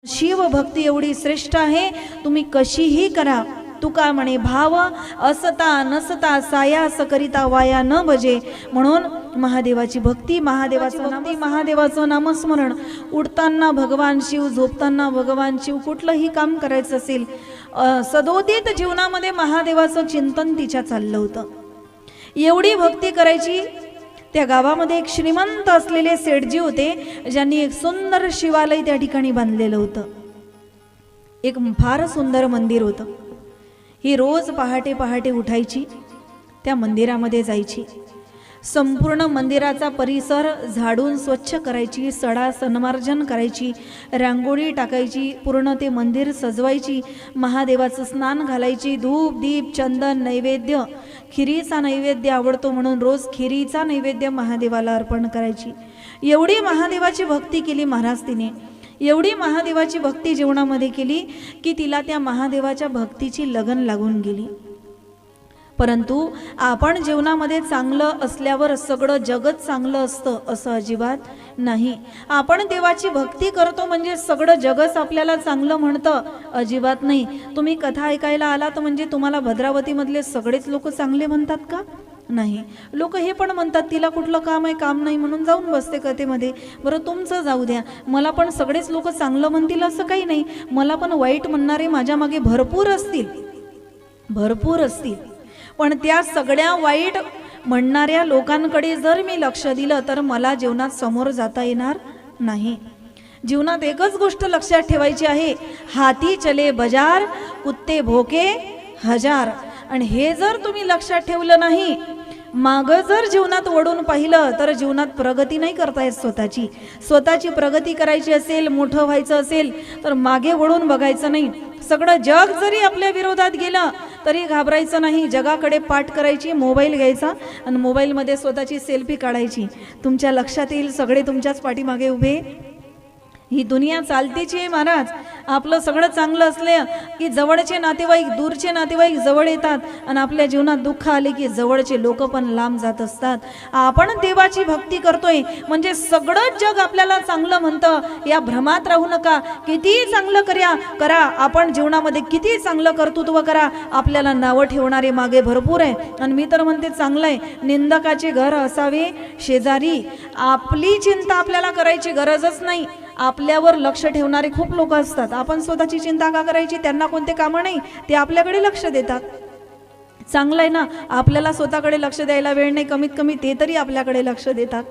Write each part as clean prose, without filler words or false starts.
शिवभक्ती एवढी श्रेष्ठ आहे, तुम्ही कशीही करा. तुका म्हणे भाव असता नसता सायास करिता वाया न बजे. म्हणून महादेवाची भक्ती, महादेवाचं नामस्मरण, उठताना भगवान शिव, झोपताना भगवान शिव, कुठलंही काम करायचं असेल सदोदित जीवनामध्ये महादेवाचं चिंतन तिच्या चाललं होतं. एवढी भक्ती करायची. त्या गावामध्ये एक श्रीमंत असलेले सेठजी होते, ज्यांनी एक सुंदर शिवालय त्या ठिकाणी बांधलेलं होतं. एक फार सुंदर मंदिर होतं. ही रोज पहाटे पहाटे उठायची, त्या मंदिरामध्ये जायची, संपूर्ण मंदिराचा परिसर झाडून स्वच्छ करायची, सडा सन्मार्जन करायची, रांगोळी टाकायची, पूर्ण ते मंदिर सजवायची, महादेवाचं स्नान घालायची, धूप दीप चंदन नैवेद्य, खिरीचा नैवेद्य आवडतो म्हणून रोज खिरीचा नैवेद्य महादेवाला अर्पण करायची. एवढी महादेवाची भक्ती केली महाराज तिने. एवढी महादेवाची भक्ती जीवनामध्ये केली की तिला त्या महादेवाच्या भक्तीची लगन लागून गेली. परंतु आपण जीवनामध्ये चांगलं असल्यावर सगळं जगत चांगलं असतं असं अजिबात नाही. आपण देवाची भक्ती करतो म्हणजे सगळं जगच आपल्याला चांगलं म्हणतं, अजिबात नाही. तुम्ही कथा ऐकायला आलात म्हणजे तुम्हाला भद्रावतीमधले सगळेच लोक चांगले म्हणतात का? नाही. लोक हे पण म्हणतात तिला कुठलं काम आहे, काम नाही म्हणून जाऊन बसते कथेमध्ये. बरं तुमचं जाऊ द्या, मला पण सगळेच लोक चांगलं म्हणतील असं काही नाही. मला पण वाईट म्हणणारे माझ्या मागे भरपूर असतील, भरपूर असतील. पण त्या सगळ्या वाईट म्हणणाऱ्या लोकांकडे जर मी लक्ष दिलं तर मला जीवनात समोर जाता येणार नाही. जीवनात एकच गोष्ट लक्षात ठेवायची आहे, हाती चले बाजार कुत्ते भोके हजार. आणि हे जर तुम्ही लक्षात ठेवलं नाही, मागं जर जीवनात ओढून पाहिलं तर जीवनात प्रगती नाही करता येत. स्वतःची प्रगती करायची असेल, मोठं व्हायचं असेल तर मागे वळून बघायचं नाही. सगळं जग जरी आपल्या विरोधात गेलं तरी घाबरायचं नाही. जगाकडे पाठ करायची, मोबाईल घ्यायचा आणि मोबाईलमध्ये स्वतःची सेल्फी काढायची. तुमच्या लक्षात येईल सगळे तुमच्याच पाठीमागे उभे. ही दुनिया चालतीची आहे महाराज. आपलं सगळं चांगलं असलं की जवळचे नातेवाईक, दूरचे नातेवाईक जवळ येतात आणि आपल्या जीवनात दुःख आले की जवळचे लोक पण लांब जात असतात. आपण देवाची भक्ती करतोय म्हणजे सगळं जग आपल्याला चांगलं म्हणतं, या भ्रमात राहू नका. किती चांगलं करा, आपण जीवनामध्ये किती चांगलं कर्तृत्व करा, आपल्याला नावं ठेवणारे मागे भरपूर आहे. आणि मी तर म्हणते चांगलं आहे, निंदकाचे घर असावे शेजारी. आपली चिंता आपल्याला करायची गरजच नाही. आपल्यावर लक्ष ठेवणारे खूप लोक असतात. आपण स्वतःची चिंता का करायची? त्यांना कोणते कामं नाही, ते आपल्याकडे लक्ष देतात. चांगलं आहे ना, आपल्याला स्वतःकडे लक्ष द्यायला वेळ नाही, कमीत कमी ते तरी आपल्याकडे लक्ष देतात.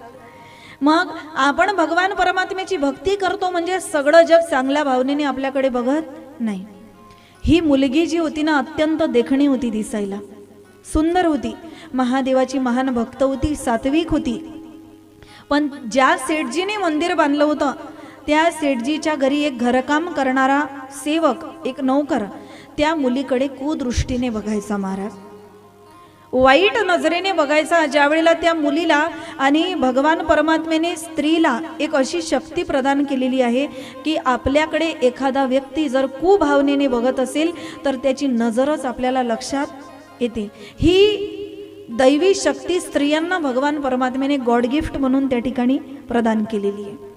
मग आपण भगवान परमात्म्याची भक्ती करतो म्हणजे सगळं जग चांगल्या भावनेने आपल्याकडे बघत नाही. ही मुलगी जी होती ना, अत्यंत देखणी होती, दिसायला सुंदर होती, महादेवाची महान भक्त होती, सात्विक होती. पण ज्या सेठजीने मंदिर बांधलं होतं त्या सेठजीच्या घरी एक घरकाम करणारा सेवक, एक नौकर, त्या मुलीकडे कुदृष्टीने बघायचा महाराज, वाईट नजरेने बघायचा. ज्या वेळेला त्या मुलीला आणि भगवान परमात्म्याने स्त्रीला एक अशी शक्ती प्रदान केलेली आहे की आपल्याकडे एखादा व्यक्ती जर कुभावनेने बघत असेल तर त्याची नजरच आपल्याला लक्षात येते. ही दैवी शक्ती स्त्रियांना भगवान परमात्म्याने गॉड गिफ्ट म्हणून त्या ठिकाणी प्रदान केलेली आहे.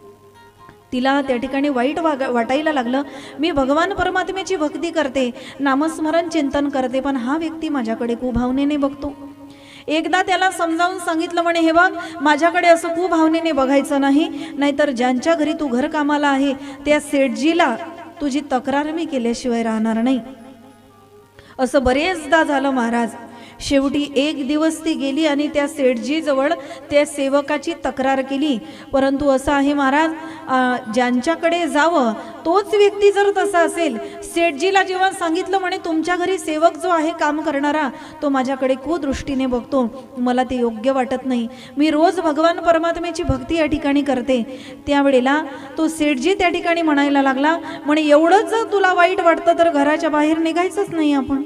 तिला त्या ठिकाणी वाईट वाटायला लागलं, मी भगवान परमात्म्याची भक्ती करते, नामस्मरण चिंतन करते, पण हा व्यक्ती माझ्याकडे कुभावनेने बघतो. एकदा त्याला समजावून सांगितलं, म्हणे हे बघ, माझ्याकडे असं कुभावनेने बघायचं नाही, नाहीतर ज्यांच्या घरी तू घर कामाला आहे त्या सेठजीला तुझी तक्रार मी केल्याशिवाय राहणार नाही. असं बरेचदा झालं महाराज. शेवटी एक दिवस ती गेली आणि त्या सेठजी जवळ त्या सेवकाची तक्रार केली. परंतु असं आहे महाराज, ज्यांच्याकडे जावं तोच व्यक्ती जर तसा असेल, सेठजीला जेव्हा सांगितलं म्हणे तुमच्या घरी सेवक जो आहे काम करणारा तो माझ्याकडे कुदृष्टीने बघतो, मला ते योग्य वाटत नाही, मी रोज भगवान परमात्म्याची भक्ती या ठिकाणी करते. त्यावेळेला तो सेठजी त्या ठिकाणी म्हणायला लागला, म्हणे एवढंच जर तुला वाईट वाटतं तर घराच्या बाहेर निघायचंच नाही आपण.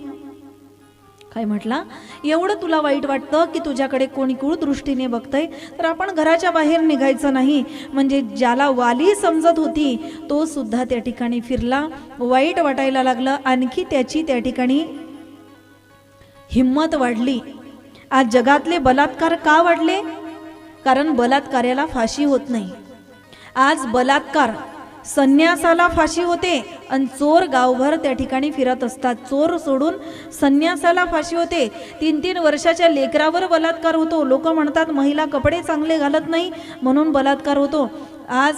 काय म्हटला? एवढं तुला वाईट वाटतं की तुझ्याकडे कोणी कुदृष्टीने बघतंय तर आपण घराच्या बाहेर निघायचं नाही. म्हणजे ज्याला वाली समजत होती तो सुद्धा त्या ठिकाणी फिरला, वाईट वाटायला लागलं. आणखी त्याची त्या ठिकाणी हिम्मत वाढली. आज जगातले बलात्कार का वाढले? कारण बलात्कार्याला फाशी होत नाही. आज बलात्कार संन्यासाला फाशी होते आणि चोर गावभर त्या ठिकाणी फिरत असतात. चोर सोडून संन्यासाला फाशी होते. 3-3 वर्षाच्या लेकरावर बलात्कार होतो. लोक म्हणतात महिला कपडे चांगले घालत नाही म्हणून बलात्कार होतो. आज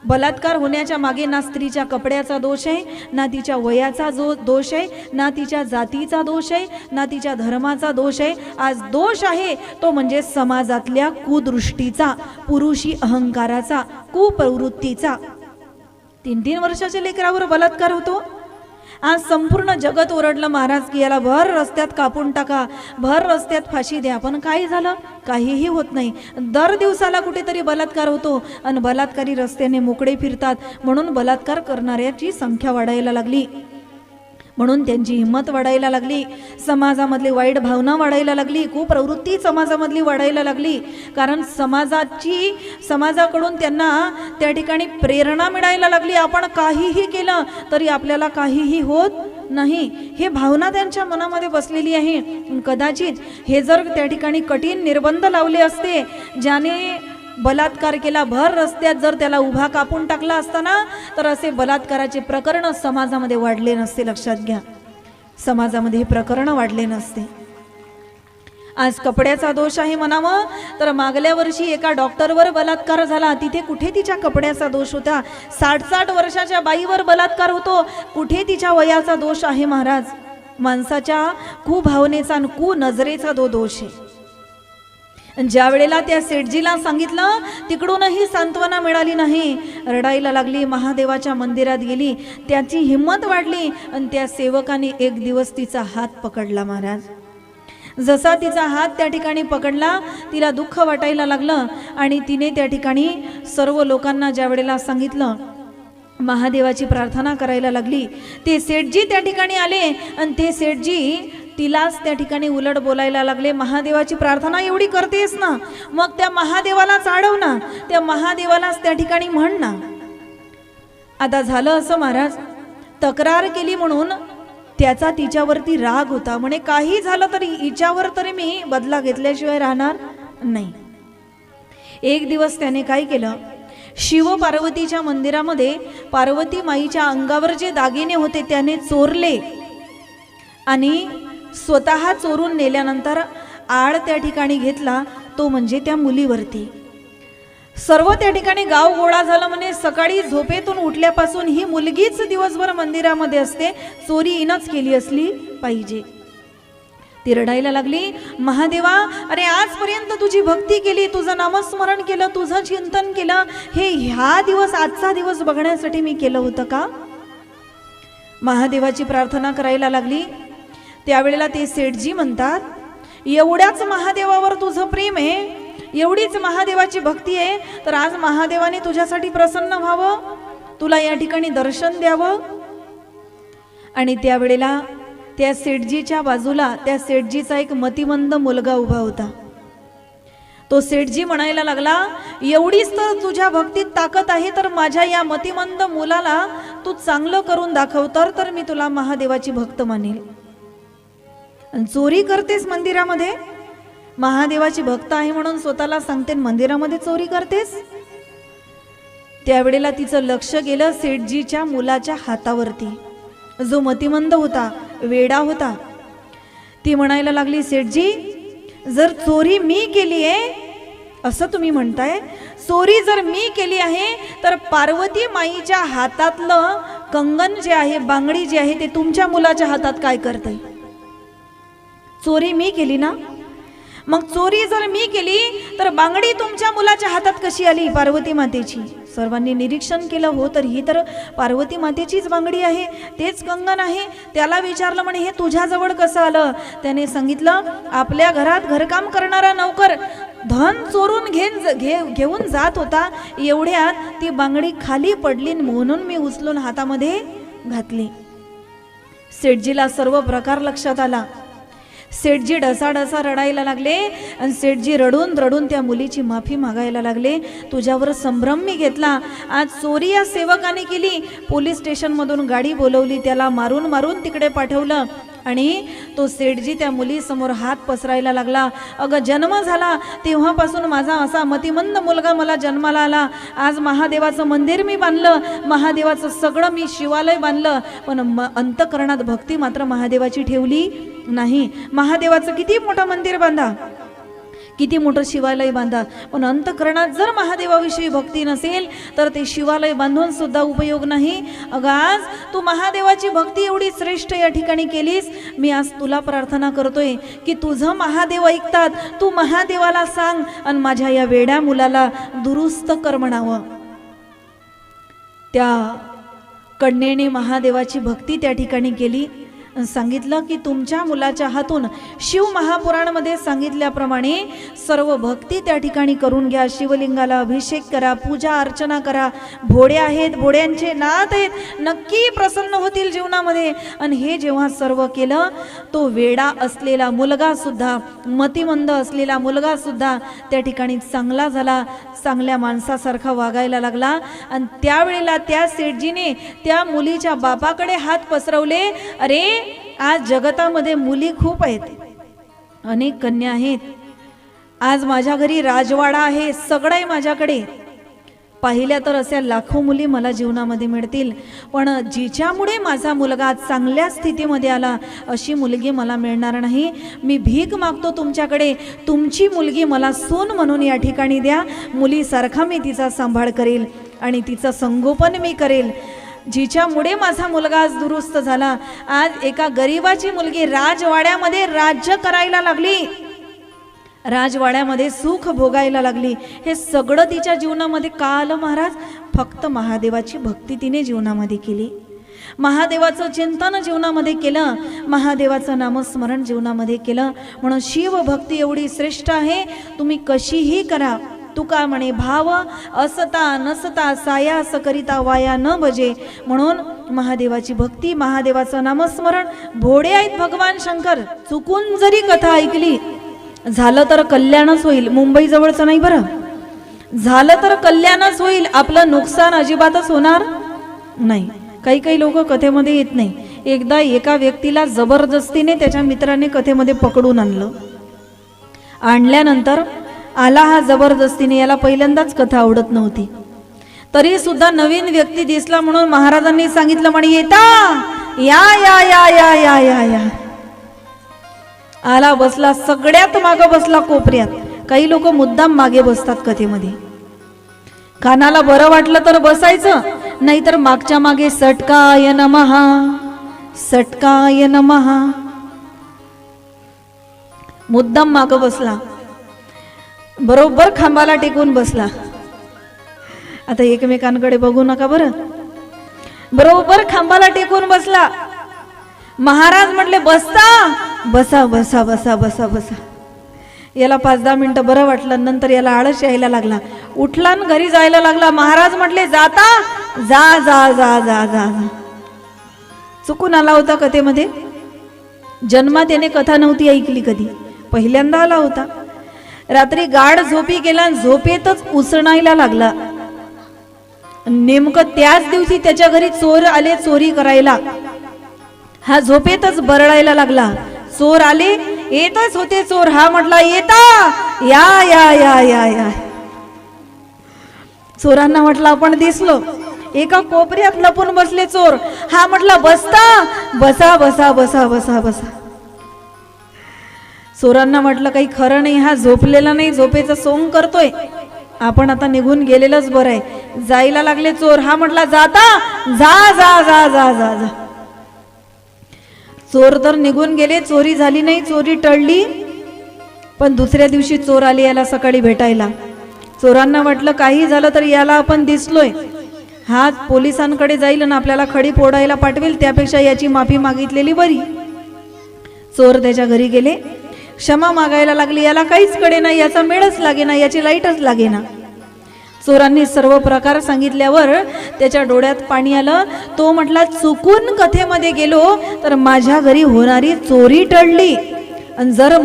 बलात्कार होण्याच्या मागे ना स्त्रीच्या कपड्याचा दोष आहे, ना तिच्या वयाचा दोष आहे, ना तिच्या जातीचा दोष आहे, ना तिच्या धर्माचा दोष आहे. आज दोष आहे तो म्हणजे समाजातल्या कुदृष्टीचा, पुरुषी अहंकाराचा, कुप्रवृत्तीचा. 3-3 वर्षाच्या लेकरावर बलात्कार होतो. आज संपूर्ण जगत ओरडलं महाराज की याला भर रस्त्यात कापून टाका, भर रस्त्यात फाशी द्या. पण काय झालं? काहीही होत नाही. दर दिवसाला कुठेतरी बलात्कार होतो आणि बलात्कारी रस्त्याने मोकळे फिरतात. म्हणून बलात्कार करणाऱ्याची संख्या वाढायला लागली, म्हणून त्यांची हिंमत वाढायला लागली, समाजामधली वाईट भावना वाढायला लागली, कुप्रवृत्ती समाजामधली वाढायला लागली. कारण समाजाकडून त्यांना त्या ठिकाणी प्रेरणा मिळायला लागली. आपण काहीही केलं तरी आपल्याला काहीही होत नाही, हे भावना त्यांच्या मनामध्ये बसलेली आहे. कदाचित हे जर त्या ठिकाणी कठीण निर्बंध लावले असते, ज्याने बलात्कार केला भर रस्त्यात जर त्याला उभा कापून टाकला असताना, तर असे बलात्काराचे प्रकरण समाजामध्ये वाढले नसते. लक्षात घ्या, समाजामध्ये हे प्रकरण वाढले नसते. आज कपड्याचा दोष आहे म्हणावं तर मागल्या वर्षी एका डॉक्टरवर बलात्कार झाला, तिथे कुठे तिच्या कपड्याचा दोष होता? 60-60 वर्षाच्या बाईवर बलात्कार होतो, कुठे तिच्या वयाचा दोष आहे? महाराज, माणसाच्या कुभावनेचा आणि कुनजरेचा दोष आहे. ज्या वेळेला त्या सेठजीला सांगितलं तिकडूनही सांत्वना मिळाली नाही, रडायला लागली, महादेवाच्या मंदिरात गेली, त्याची हिंमत वाढली आणि त्या सेवकाने एक दिवस तिचा हात पकडला. महाराज, जसा तिचा हात त्या ठिकाणी पकडला तिला दुःख वाटायला लागलं आणि तिने त्या ठिकाणी सर्व लोकांना ज्या वेळेला सांगितलं, महादेवाची प्रार्थना करायला लागली. ते सेठजी त्या ठिकाणी आले आणि ते सेठजी तिलाच त्या ठिकाणी उलट बोलायला लागले. महादेवाची प्रार्थना एवढी करतेस ना, मग त्या महादेवालाच अडव ना, त्या महादेवालाच त्या ठिकाणी म्हण ना. आता झालं असं महाराज, तक्रार केली म्हणून त्याचा तिच्यावरती राग होता. म्हणे काही झालं तरी हिच्यावर तरी मी बदला घेतल्याशिवाय राहणार नाही. एक दिवस त्याने काय केलं, शिव पार्वतीच्या मंदिरामध्ये पार्वती माईच्या अंगावर जे दागिने होते त्याने चोरले आणि स्वतः चोरून नेल्यानंतर आळ त्या ठिकाणी घेतला, तो म्हणजे त्या मुलीवरती. सर्व त्या ठिकाणी गाव गोळा झालं. म्हणे सकाळी झोपेतून उठल्यापासून ही मुलगीच दिवसभर मंदिरामध्ये असते, चोरी हिनंच केली असली पाहिजे. ती रडायला लागली, महादेवा, अरे आजपर्यंत तुझी भक्ती केली, तुझं नामस्मरण केलं, तुझं चिंतन केलं, हे ह्या दिवस, आजचा दिवस बघण्यासाठी मी केलं होतं का? महादेवाची प्रार्थना करायला लागली. त्यावेळेला ते सेठजी म्हणतात, एवढ्याच महादेवावर तुझं प्रेम आहे, एवढीच महादेवाची भक्ती आहे, तर आज महादेवाने तुझ्यासाठी प्रसन्न व्हावं, तुला या ठिकाणी दर्शन द्यावं. आणि त्यावेळेला त्या सेठजीच्या बाजूला त्या सेठजीचा एक मतिमंद मुलगा उभा होता. तो सेठजी म्हणायला लागला, एवढीच तर तुझ्या भक्तीत ताकद आहे, तर माझ्या या मतिमंद मुलाला तू चांगलं करून दाखव, तर मी तुला महादेवाची भक्त मानेल. चोरी करतेस मंदिरामध्ये, महादेवाची भक्त आहे म्हणून स्वतःला सांगते, मंदिरामध्ये चोरी करतेस. त्यावेळेला तिचं लक्ष गेलं सेठजीच्या मुलाच्या हातावरती, जो मतिमंद होता, वेडा होता. ती म्हणायला लागली, सेठजी, जर चोरी मी केली आहे असं तुम्ही म्हणताय, चोरी जर मी केली आहे तर पार्वती माईच्या हातातलं कंगन जे आहे, बांगडी जी आहे, ते तुमच्या मुलाच्या हातात काय करतंय? चोरी मी केली ना, मग चोरी जर मी केली तर बांगडी तुमच्या मुलाच्या हातात कशी आली? पार्वती मातेची. सर्वांनी निरीक्षण केलं, हो तर ही तर पार्वती मातेचीच बांगडी आहे, तेच कंगन आहे. त्याला विचारलं, म्हणे हे तुझ्याजवळ कसं आलं? त्याने सांगितलं, आपल्या घरात घरकाम करणारा नौकर धन चोरून घेऊन जात होता, एवढ्यात ती बांगडी खाली पडली म्हणून मी उचलून हातामध्ये घातली. सेठजीला सर्व प्रकार लक्षात आला. सेठजी ढसाढसा रडायला लागले आणि सेठजी रडून रडून त्या मुलीची माफी मागायला लागले. तुझ्यावर संभ्रम मी घेतला, आज चोरी या सेवकाने केली, पोलीस स्टेशनमधून गाडी बोलवली, त्याला मारून मारून तिकडे पाठवलं आणि तो सेठजी त्या मुलीसमोर हात पसरायला लागला. अगं, जन्म झाला तेव्हापासून माझा असा मतिमंद मुलगा मला जन्माला आला. आज महादेवाचं मंदिर मी बांधलं, महादेवाचं सगळं मी शिवालय बांधलं, पण अंतःकरणात भक्ती मात्र महादेवाची ठेवली नाही. महादेवाचं किती मोठं मंदिर बांधा, किती मोठं शिवालय बांधा, पण अंतःकरणात जर महादेवाविषयी भक्ती नसेल तर ते शिवालय बांधून सुद्धा उपयोग नाही. अगं, आज तू महादेवाची भक्ती एवढी श्रेष्ठ या ठिकाणी केलीस. मी आज तुला प्रार्थना करतोय की तुझं महादेव ऐकतात, तू महादेवाला सांग आणि माझ्या या वेड्या मुलाला दुरुस्त कर म्हणावं. त्या कन्येने महादेवाची भक्ती त्या ठिकाणी केली. सांगितलं की तुमच्या मुलाच्या हातून शिव महापुराणामध्ये सांगितल्याप्रमाणे सर्व भक्ती त्या ठिकाणी करून घ्या. शिवलिंगाला अभिषेक करा, पूजा अर्चना करा. भोडे आहेत, भोड्यांचे नाथ आहेत, नक्की प्रसन्न होतील जीवनामध्ये. आणि हे जेव्हा सर्व केलं, तो वेडा असलेला मुलगा सुद्धा, मतिमंद असलेला मुलगा सुद्धा त्या ठिकाणी चांगला झाला, चांगल्या माणसासारखा वागायला लागला. आणि त्यावेळेला त्या सेठजीने त्या मुलीच्या बापाकडे हात पसरवले. अरे, आज जगतामध्ये मुली खूप आहेत, अनेक कन्या आहेत. आज माझ्या घरी राजवाडा आहे, सगळं आहे माझ्याकडे. पाहिल्या तर अशा लाखो मुली मला जीवनामध्ये मिळतील, पण जिच्यामुळे माझा मुलगा चांगल्या स्थितीमध्ये आला अशी मुलगी मला मिळणार नाही. मी भीक मागतो तुमच्याकडे, तुमची मुलगी मला सून म्हणून या ठिकाणी द्या. मुलीसारखा मी तिचा सांभाळ करेल आणि तिचं संगोपन मी करेल. जिच्यामुळे माझा मुलगा आज दुरुस्त झाला. आज एका गरिबाची मुलगी राजवाड्यामध्ये राज्य करायला लागली, राजवाड्यामध्ये सुख भोगायला लागली. हे सगळं तिच्या जीवनामध्ये का आलं महाराज? फक्त महादेवाची भक्ती तिने जीवनामध्ये केली, महादेवाचं चिंतन जीवनामध्ये केलं, महादेवाचं नामस्मरण जीवनामध्ये केलं. म्हणून शिवभक्ती एवढी श्रेष्ठ आहे, तुम्ही कशीही करा. तुका म्हणे भाव असता नसता सायास करिता वाया न भजे. म्हणून महादेवाची भक्ती, महादेवाचं नामस्मरण. भोडे आहेत भगवान शंकर, चुकून जरी कथा ऐकली झालं तर कल्याणच होईल. मुंबई जवळचं नाही बरं, झालं तर कल्याणच होईल, आपलं नुकसान अजिबातच होणार नाही. काही काही लोक कथेमध्ये येत नाही. एकदा एका व्यक्तीला जबरदस्तीने त्याच्या मित्राने कथेमध्ये पकडून आणल्यानंतर आला हा जबरदस्तीने. याला पहिल्यांदाच कथा आवडत नव्हती, तरी सुद्धा नवीन व्यक्ती दिसला म्हणून महाराजांनी सांगितलं, म्हणे येता या या या या या या या. आला, बसला, सगळ्यात मागे बसला कोपऱ्यात. काही लोक मुद्दाम मागे बसतात कथेमध्ये. कानाला बरं वाटलं तर बसायचं, नाहीतर मागच्या मागे सटकाय नमः सटकाय नमः. मुद्दाम मागे बसला, बरोबर खांबाला टेकून बसला. आता एकमेकांकडे बघू नका बरं. बरोबर खांबाला टेकून बसला. महाराज म्हटले, बसता, बसा बसा बसा बसा बसा. याला 5-10 मिनिटं बरं वाटलं, नंतर याला आळस यायला लागला. उठला आणि घरी जायला लागला. महाराज म्हटले, जाता, जा जा जा जा जा. चुकून आला होता कथेमध्ये, जन्मात याने कथा नव्हती ऐकली कधी, पहिल्यांदा आला होता. रात्री गाढ झोपी गेला, झोपेतच उसणायला लागला. नेमकं त्याच दिवशी त्याच्या घरी चोर आले चोरी करायला. हा झोपेतच बरळायला लागला. चोर आले, येतच होते चोर. हा म्हटला, येता या या या या या. चोरांना म्हटलं आपण दिसलो. एका कोपऱ्यात लपून बसले चोर. हा म्हटला, बसता, बसा बसा बसा बसा बसा. चोरांना म्हटलं, काही खरं नाही, हा झोपलेला नाही, झोपेचं सोंग करतोय, आपण आता निघून गेलेलंच बरं आहे. जायला लागले चोर. हा म्हटला, जाता, जा जा जा जा जा जा. चोर तर निघून गेले, चोरी झाली नाही, चोरी टळली. पण दुसऱ्या दिवशी चोर आले याला सकाळी भेटायला. चोरांना वाटलं काही झालं तर याला आपण दिसलोय, हा पोलिसांकडे जाईल आणि आपल्याला खडी फोडायला पाठवेल, त्यापेक्षा याची माफी मागितलेली बरी. चोर त्याच्या घरी गेले, क्षमा मागायला लागली. याला काहीच कळे नाही, याचा मेळच लागेना, याची लाईटच लागेना. चोरांनी सर्व प्रकार सांगितल्यावर त्याच्या डोळ्यात पाणी आलं. तो म्हटला, चुकून कथेमध्ये गेलो तर माझ्या घरी होणारी चोरी टळली, आणि जर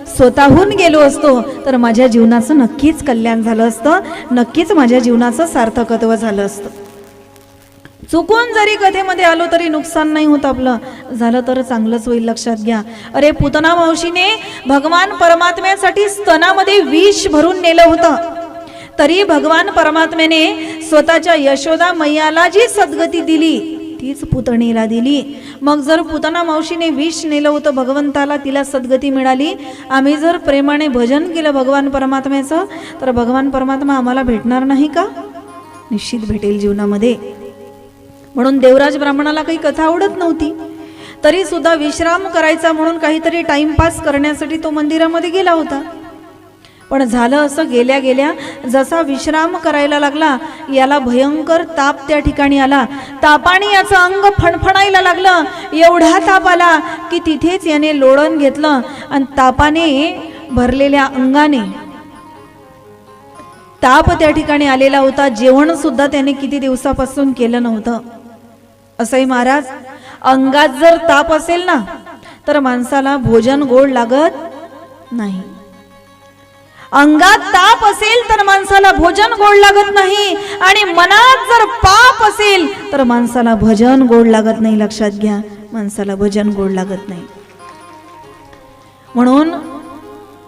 स्वतःहून गेलो असतो तर माझ्या जीवनाचं नक्कीच कल्याण झालं असतं, नक्कीच माझ्या जीवनाचं सार्थकत्व झालं असतं. चुकून जरी कथेमध्ये आलो तरी नुकसान नाही होत, आपलं झालं तर चांगलंच होईल, लक्षात घ्या. अरे पुतना मावशीने भगवान परमात्म्यासाठी स्तनामध्ये विष भरून नेलं होतं, तरी भगवान परमात्म्याने स्वतःच्या यशोदा मैयाला जी सद्गती दिली तीच पुतणीला दिली. मग जर पुतना मावशीने विष नेलं होतं भगवंताला, तिला सद्गती मिळाली. आम्ही जर प्रेमाने भजन केलं भगवान परमात्म्याचं तर भगवान परमात्मा आम्हाला भेटणार नाही का? निश्चित भेटेल जीवनामध्ये. म्हणून देवराज ब्राह्मणाला काही कथा आवडत नव्हती, तरी सुद्धा विश्राम करायचा म्हणून काहीतरी टाइमपास करण्यासाठी तो मंदिरामध्ये गेला होता. पण झालं असं, गेल्या गेल्या जसा विश्राम करायला लागला, याला भयंकर ताप त्या ठिकाणी आला. तापाने याचं अंग फणफणायला लागलं. एवढा ताप आला की तिथेच याने लोळण घेतलं आणि तापाने भरलेल्या अंगाने, ताप त्या ठिकाणी आलेला होता, जेवण सुद्धा त्याने किती दिवसापासून केलं नव्हतं. असंही महाराज, अंगात जर ताप असेल ना तर माणसाला भोजन गोड लागत नाही. अंगात ताप असेल तर माणसाला भोजन गोड लागत नाही, आणि मनात जर पाप असेल तर माणसाला भजन गोड लागत नाही. लक्षात घ्या, माणसाला भजन गोड लागत नाही. म्हणून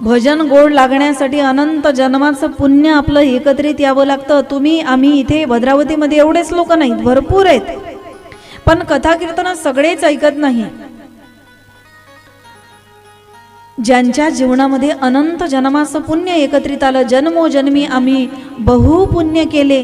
भजन गोड लागण्यासाठी अनंत जन्माचं पुण्य आपलं एकत्रित यावं लागतं. तुम्ही आम्ही इथे भद्रावतीमध्ये एवढेच लोक नाहीत, भरपूर आहेत, पण कथा कीर्तन सगळेच ऐकत नाही. ज्यांच्या जीवनामध्ये अनंत जन्माचं पुण्य एकत्रित आलं, जन्मोजन्मी आम्ही बहु पुण्य केले,